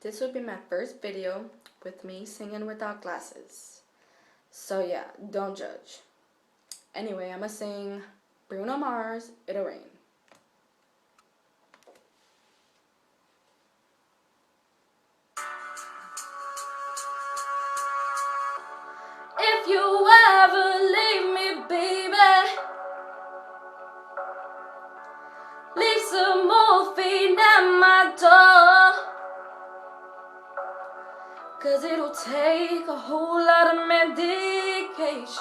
This would be my first video with me singing without glasses. So yeah, don't judge. Anyway, I'm gonna sing Bruno Mars, It'll Rain. If you ever leave me, baby, leave some morphine at my door. 'Cause it'll take a whole lot of medication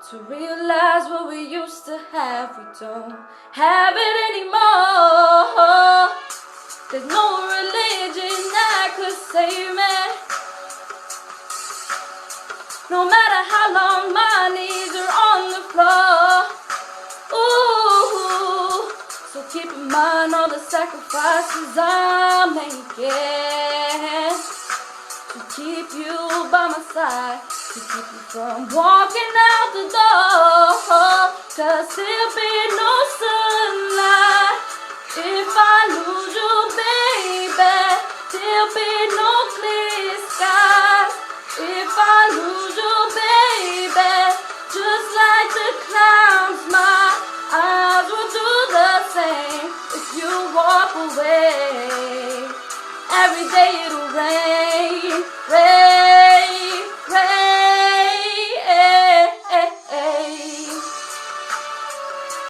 to realize what we used to have. We don't have it anymore. There's no religion that could save me. No matter how long my knees are on the floor. Ooh, so keep in mind all the sacrifices I'm making to keep you by my side, to keep you from walking out the door. 'Cause there'll be no sunlight if I lose you, baby. There'll be no clear skies if I lose you, baby. Just like the clouds, my eyes will do the same if you walk away. Every day it'll rain.